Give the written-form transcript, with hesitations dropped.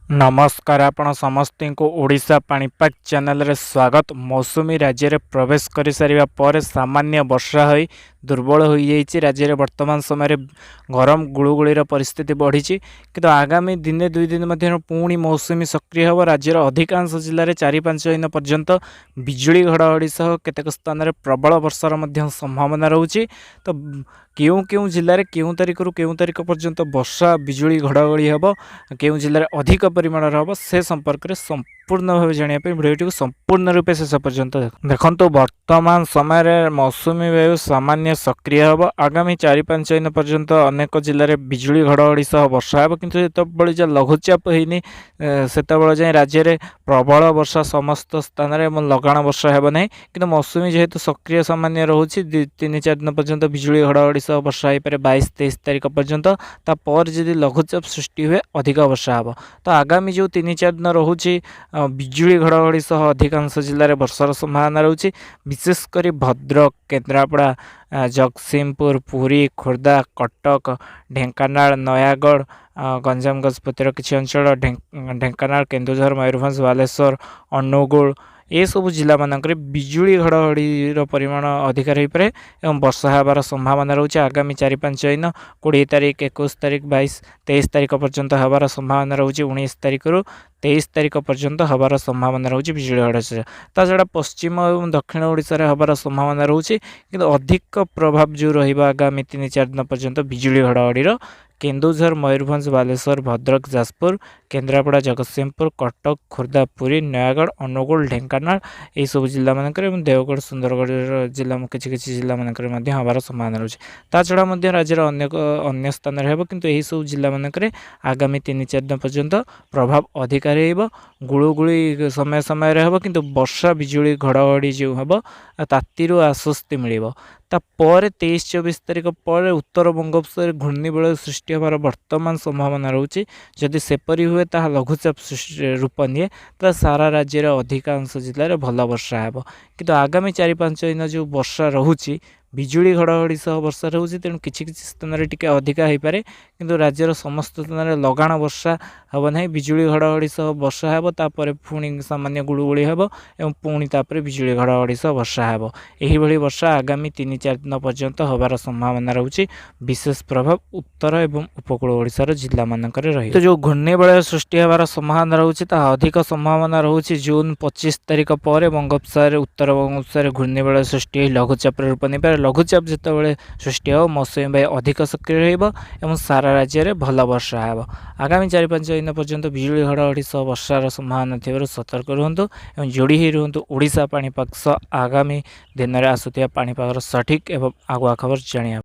नमस्कार आपण समस्त को ओडिशा पाणीपाग चैनल रे स्वागत। मौसुमी राज्य रे प्रवेश कर सारिबा पर सामान्य वर्षा होई दुर्बल हो जाइए। राज्य रे वर्तमान समय गरम गुळुगुळीर परिस्थिति बढ़ी किंतु आगामी दिने दुई दिन मध्य पुणी मौसुमी सक्रिय हम। राज्यर अधिकांश जिले में 4-5 दिन पर्यंत बिजुली घड़घड़ी सह केतेक स्थान में प्रबल वर्षार संभावना रोचे। तो क्यों क्यों जिले में क्यों तारीख रु क्यों तारीख पर्यंत वर्षा बिजुली घड़घड़ी हम, क्यों जिले में अधिक परिमाण हम से संपर्क में संपूर्ण भाव जानापी भिडियो संपूर्ण रूपे शेष पर्यंत देखो। वर्तमान समय मौसुमी वायु सामान्य सक्रिय हम। आगामी 4-5 दिन पर्यंत अनेक जिले में बिजुली घड़घड़ी सह वर्षा हो, किंतु जो लघुचाप होनी से जाए राज्य में प्रबल वर्षा समस्त स्थान में लगाण वर्षा हेब ना। कि मौसुमी जेहेतु सक्रिय सामान्य रोचे 3-4 दिन पर्यंत बिजुली घड़घड़ी सह वर्षा हो पाए 22-23 तारीख पर्यंत। तापर जदि लघुचाप सृष्टि हुए अधिक वर्षा हे। तो आगामी जो 3-4 दिन रोचे बिजुली घड़घड़ी सह अधिकांश जिले में वर्षार संभावना रोचे। विशेषकर भद्रक, केन्द्रापड़ा, जगतसिंहपुर, पुरी, खोर्धा, कटक, ढेंकानाल, नयागढ़, गंजाम गजपतिर किसी अंचल, ढेंकानाल, केन्दुझर, मयूरभंज, बालेश्वर, अनुगुल ये सब जिला मानक बिजुली घड़घड़ी परिमाण अधिकार हो पाए और वर्षा हबार संभावना रोचे। आगामी 4-5 दिन 20 तारीख, 21 तारीख, 22-23 तारीख पर्यंत हबार संभावना रोचे। 19 तारीख रु 23 तारीख पर्यंत हबार संभावना रोचे बिजुली घड़घड़ी। छड़ा पश्चिम और दक्षिण ओडिशा रे हबार संभावना रोचे, किंतु अधिक प्रभाव जो रहिबा आगामी 3-4 दिन पर्यंत बिजुली घड़घड़ी केन्दुझर, मयूरभंज, बालेश्वर, भद्रक, जाजपुर, केन्द्रापड़ा, जगतसिंहपुर, कटक, खोर्धा, पुरी, नयागढ़, अनुगुल, ढेंकानाल यह सब जिला मानक देवगढ़, सुंदरगढ़ जिला किसी जिला मानक हबार संभावना रोचे। छड़ा राज्यर अन्य स्थान में किंतु यही सब जिला मानक आगामी 3-4 दिन पर्यंत प्रभाव अधिकार हो। गुळुगुळी समय समय हम, किंतु वर्षा बिजुली घड़घड़ी जो हम ताती आश्वस्ति मिल। तापर 23-24 तारीख पर उत्तर बंगोपसागर घूर्णिबलय सृष्टि हमार वर्तमान संभावना रोचे। जदि सेपरी हुए ताहा लघुचाप रूप निए तो सारा राज्य अधिकांश जिले में भल वर्षा हे। किंतु आगामी 4-5 दिन जो वर्षा रोचे बिजुली घड़घड़ी सह वर्षा रोचे, तेणु किसी स्थान में टिके अधिका हो पाए, किंतु राज्यर समस्त स्थान में लगाण वर्षा हम ना। बिजुली घड़घड़ी सह वर्षा हे, तापर पुणी सामान्य गुळुगुळी हे और पुणी तापर बिजुली घड़घड़ी सह वर्षा हे। यही भली वर्षा आगामी 3-4 दिन पर्यंत हबार संभावना रोचे। विशेष प्रभाव उत्तर एवं उपकूल ओडिशार जिला मानक रही। तो जो घूर्णिबलय सृष्टि हबार संभावना रोचे अधिक संभावना रोचे जून 25 तारीख पर बंगोपसागर उत्तर बंगोपसागर घूर्णिबलय सृष्टि लघुचाप रूप नहीं पाए। लघुचाप जिते सृष्टि हो मौसुमी वायु अधिक सक्रिय और सारा राज्य में भल वर्षा हो। आगामी 4-5 दिन पर्यंत बिजुली घड़घड़ी सह वर्षार संभावना थी सतर्क रुहतु और जोड़ी ही रुहतु ओडिशा पाणीपाग सह आगामी दिन में आसुथिया पाणीपागर सठिक एवं आगुआ खबर जानिया।